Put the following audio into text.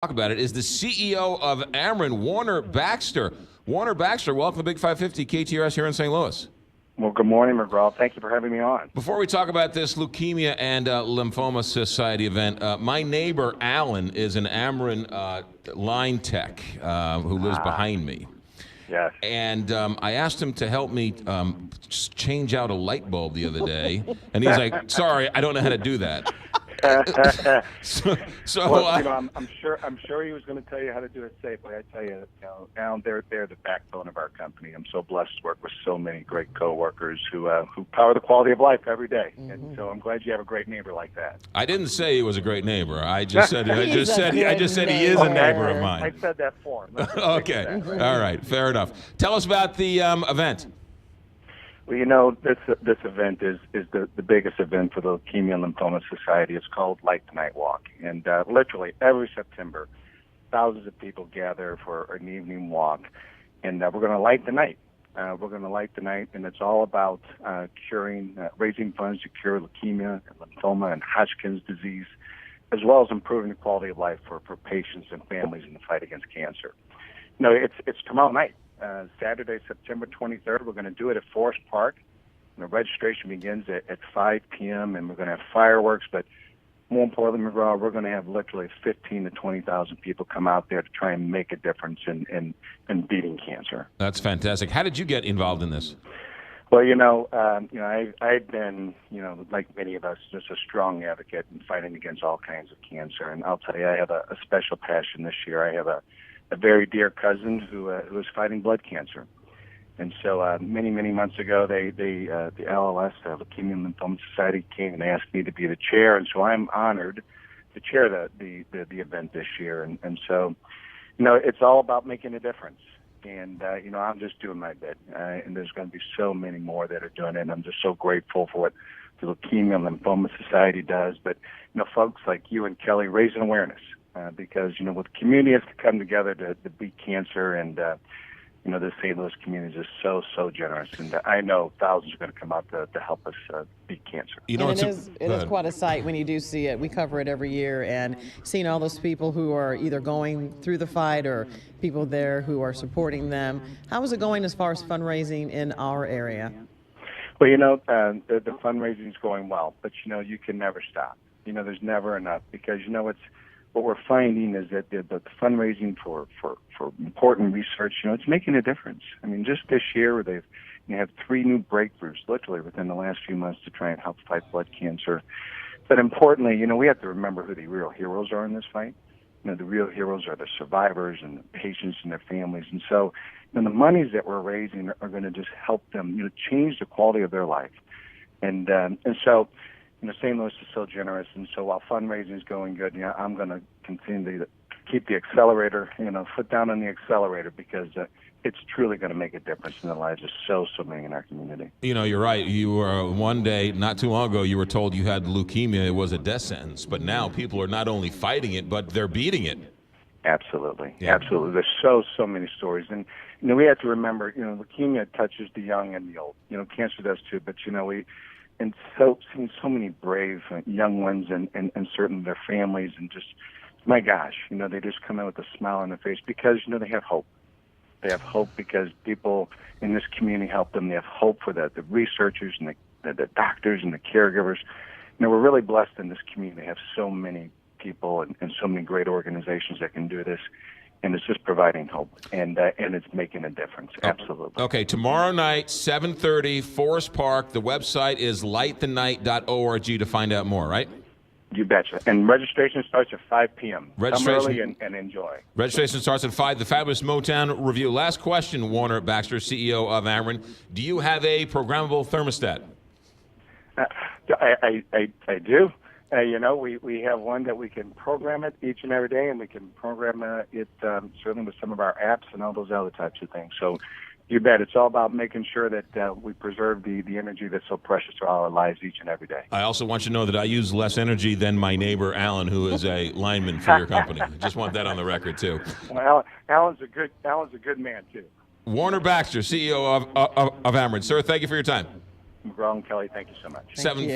Talk about it is the CEO of Ameren, Warner Baxter. Warner Baxter, welcome to Big 550 KTRS here in St. Louis. Well, good morning, McGraw. Thank you for having me on. Before we talk about this Leukemia and Lymphoma Society event, my neighbor Alan is an Ameren line tech who lives behind me. Yes. And I asked him to help me change out a light bulb the other day, and he's like, "Sorry, I don't know how to do that." Well, I'm sure he was going to tell you how to do it safely. I tell you, Alan, they're the backbone of our company. I'm so blessed to work with so many great coworkers who power the quality of life every day. And so I'm glad you have a great neighbor like that. I didn't say he was a great neighbor. I just said he is a neighbor of mine. I said that for him. Okay. All right. Fair enough. Tell us about the event. Well, this event is the biggest event for the Leukemia and Lymphoma Society. It's called Light the Night Walk. And literally every September, thousands of people gather for an evening walk. And we're going to light the night. And it's all about raising funds to cure leukemia, lymphoma, and Hodgkin's disease, as well as improving the quality of life for patients and families in the fight against cancer. It's tomorrow night. Saturday, September 23rd. We're going to do it at Forest Park. The registration begins at 5 p.m., and we're going to have fireworks. But more importantly, McGraw, we're going to have literally 15 to 20,000 people come out there to try and make a difference in beating cancer. That's fantastic. How did you get involved in this? Well, I've been, like many of us, just a strong advocate in fighting against all kinds of cancer. And I'll tell you, I have a special passion this year. I have a very dear cousin who is fighting blood cancer. And so many months ago, the LLS, the Leukemia and Lymphoma Society, came and asked me to be the chair. And so I'm honored to chair the event this year. And so, it's all about making a difference. And, I'm just doing my bit. And there's going to be so many more that are doing it. And I'm just so grateful for what the Leukemia and Lymphoma Society does. But, folks like you and Kelly raising awareness. Because, with communities to come together to beat cancer, and, the St. Louis community is just so generous. And I know thousands are going to come out to help us beat cancer. It is quite a sight when you do see it. We cover it every year, and seeing all those people who are either going through the fight or people there who are supporting them. How is it going as far as fundraising in our area? Well, the fundraising is going well, but, you can never stop. There's never enough because, what we're finding is that the fundraising for important research, it's making a difference. I mean, just this year, they've had 3 new breakthroughs, literally within the last few months, to try and help fight blood cancer. But importantly, we have to remember who the real heroes are in this fight. The real heroes are the survivors and the patients and their families. And so, the monies that we're raising are going to just help them, change the quality of their life. And so, St. Louis is so generous, and so while fundraising is going good, I'm going to continue to keep the accelerator, foot down on the accelerator, because it's truly going to make a difference in the lives of so many in our community. You're right. You were one day, not too long ago, you were told you had leukemia. It was a death sentence, but now people are not only fighting it, but they're beating it. Absolutely. Yeah. Absolutely. There's so many stories, and we have to remember, leukemia touches the young and the old. Cancer does too, but and seeing so many brave young ones and certainly their families, and just, my gosh, they just come in with a smile on their face because, they have hope. They have hope because people in this community help them. They have hope for the researchers and the doctors and the caregivers. We're really blessed in this community to have so many people and so many great organizations that can do this. And it's just providing hope, and it's making a difference. Absolutely. Okay, tomorrow night, 7:30, Forest Park. The website is lightthenight.org to find out more, right? You betcha. And registration starts at 5 p.m. Come early and enjoy. Registration starts at 5. The Fabulous Motown Review. Last question, Warner Baxter, CEO of Ameren. Do you have a programmable thermostat? I do. We have one that we can program it each and every day, and we can program it certainly with some of our apps and all those other types of things. So you bet. It's all about making sure that we preserve the energy that's so precious to our lives each and every day. I also want you to know that I use less energy than my neighbor, Alan, who is a lineman for your company. Just want that on the record, too. Well, Alan's a good man, too. Warner Baxter, CEO of Ameren. Sir, thank you for your time. McGraw and Kelly, thank you so much. Thank you.